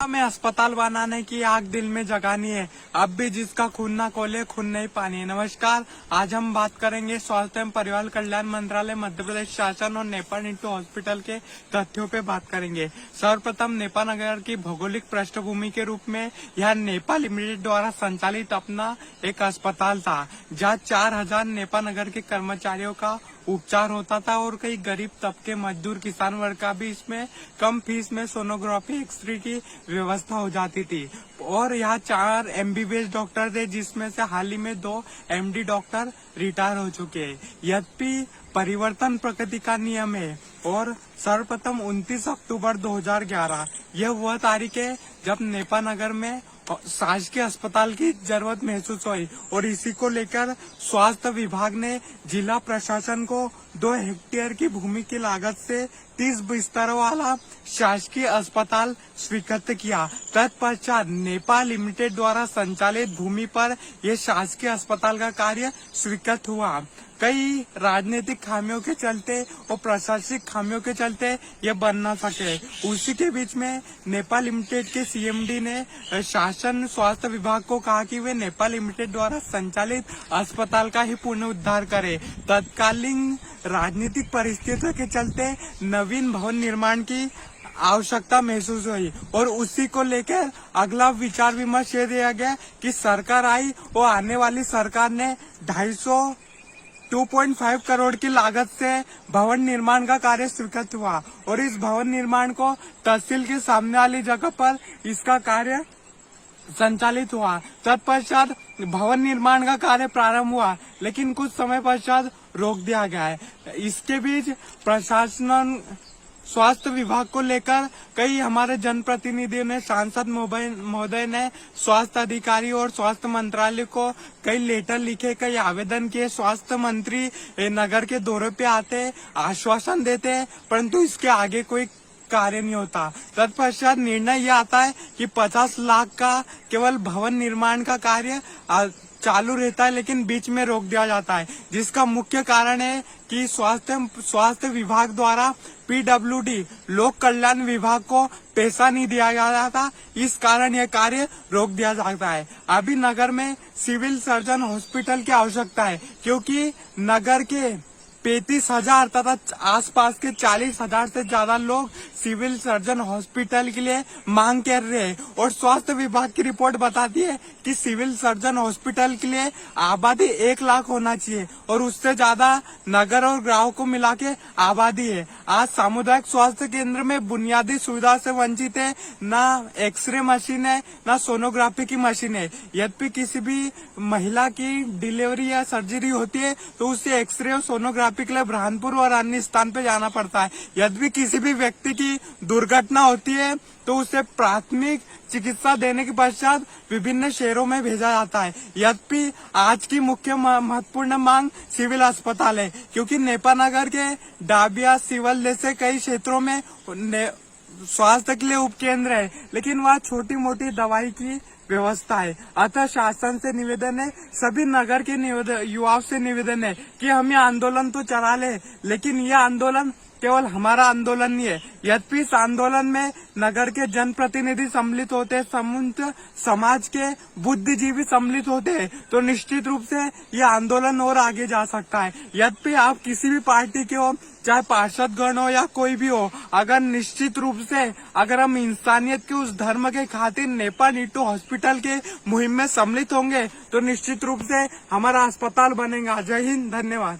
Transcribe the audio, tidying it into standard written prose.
में अस्पताल बनाने की आग दिल में जगानी है। अब भी जिसका खून ना खोले खून नहीं पानी। नमस्कार, आज हम बात करेंगे स्वास्थ्य एवं परिवार कल्याण मंत्रालय मध्य प्रदेश शासन और नेपाल इंटू हॉस्पिटल के तथ्यों पे बात करेंगे। सर्वप्रथम नेपाल नगर की भौगोलिक पृष्ठभूमि के रूप में यह नेपाल लिमिटेड द्वारा संचालित अपना एक अस्पताल था, जहाँ 4000 नेपाल नगर के कर्मचारियों का उपचार होता था और कई गरीब तबके मजदूर किसान वर्ग का भी इसमें कम फीस में सोनोग्राफी एक्सरे की व्यवस्था हो जाती थी। और यहाँ 4 MBBS डॉक्टर थे, जिसमें से हाल ही में 2 MD डॉक्टर रिटायर हो चुके हैं। यद्यपि परिवर्तन प्रकृति का नियम है और सर्वप्रथम 29 अक्टूबर 2011 यह वह तारीख है जब नेपाल नगर में शासकीय अस्पताल की जरूरत महसूस हुई और इसी को लेकर स्वास्थ्य विभाग ने जिला प्रशासन को 2 हेक्टेयर की भूमि की लागत से 30 बिस्तरों वाला शासकीय अस्पताल स्वीकृत किया। तत्पश्चात नेपाल लिमिटेड द्वारा संचालित भूमि पर यह शासकीय अस्पताल का कार्य स्वीकृत हुआ। कई राजनीतिक खामियों के चलते और प्रशासनिक खामियों के चलते ये बन न सके। उसी के बीच में नेपाल लिमिटेड के CMD ने शासन स्वास्थ्य विभाग को कहा कि वे नेपाल लिमिटेड द्वारा संचालित अस्पताल का ही पुनरुद्धार करे। तत्कालीन राजनीतिक परिस्थितियों के चलते नवीन भवन निर्माण की आवश्यकता महसूस हुई और उसी को लेकर अगला विचार विमर्श ये दिया गया कि सरकार आई और आने वाली सरकार ने 2.5 करोड़ की लागत से भवन निर्माण का कार्य स्वीकृत हुआ और इस भवन निर्माण को तहसील के सामने वाली जगह पर इसका कार्य संचालित हुआ। तत्पश्चात भवन निर्माण का कार्य प्रारंभ हुआ, लेकिन कुछ समय पश्चात रोक दिया गया है। इसके बीच प्रशासन स्वास्थ्य विभाग को लेकर कई हमारे जनप्रतिनिधियों ने, सांसद महोदय ने स्वास्थ्य अधिकारी और स्वास्थ्य मंत्रालय को कई लेटर लिखे, कई आवेदन किए। स्वास्थ्य मंत्री नगर के दौरे पे आते, आश्वासन देते, परंतु इसके आगे कोई कार्य नहीं होता। तत्पश्चात निर्णय यह आता है कि 50 लाख का केवल भवन निर्माण का कार्य चालू रहता है, लेकिन बीच में रोक दिया जाता है, जिसका मुख्य कारण है कि स्वास्थ्य विभाग द्वारा PWD लोक कल्याण विभाग को पैसा नहीं दिया जा था। इस कारण यह कार्य रोक दिया जाता है। अभी नगर में सिविल सर्जन हॉस्पिटल की आवश्यकता है, क्योंकि नगर के 35,000 तथा आसपास के 40,000 से ज्यादा लोग सिविल सर्जन हॉस्पिटल के लिए मांग कर रहे हैं और स्वास्थ्य विभाग की रिपोर्ट बताती है कि सिविल सर्जन हॉस्पिटल के लिए आबादी 1 लाख होना चाहिए और उससे ज्यादा नगर और गांव को मिला के आबादी है। आज सामुदायिक स्वास्थ्य केंद्र में बुनियादी सुविधा से वंचित है, न एक्सरे मशीन है, न सोनोग्राफी की मशीन है। यद्यपि किसी भी महिला की डिलीवरी या सर्जरी होती है तो उसे एक्सरे और सोनोग्राफी के लिए बुरहानपुर और अन्य स्थान पे जाना पड़ता है। यद्यपि किसी भी व्यक्ति की दुर्घटना होती है तो उसे प्राथमिक चिकित्सा देने के पश्चात विभिन्न शहरों में भेजा जाता है। यद्यपि आज की मुख्य महत्वपूर्ण मांग सिविल अस्पताल है, क्योंकि नेपाल नगर के डाबिया, सिवल जैसे कई क्षेत्रों में स्वास्थ्य के लिए उपकेंद्र है, लेकिन वहाँ छोटी मोटी दवाई की व्यवस्था है। अतः शासन से निवेदन है, सभी नगर के युवाओं से निवेदन है कि हम ये आंदोलन तो चला ले, लेकिन यह आंदोलन केवल हमारा आंदोलन नहीं है। यद्यपि इस आंदोलन में नगर के जनप्रतिनिधि सम्मिलित होते हैं, समुद्र समाज के बुद्धिजीवी सम्मिलित होते हैं, तो निश्चित रूप से यह आंदोलन और आगे जा सकता है। यद्यपि आप किसी भी पार्टी के हो, चाहे पार्षद गण हो या कोई भी हो, अगर निश्चित रूप से अगर हम इंसानियत के उस धर्म के खातिर नेपाल इंटू हॉस्पिटल के मुहिम में सम्मिलित होंगे तो निश्चित रूप से हमारा अस्पताल बनेगा। जय हिंद, धन्यवाद।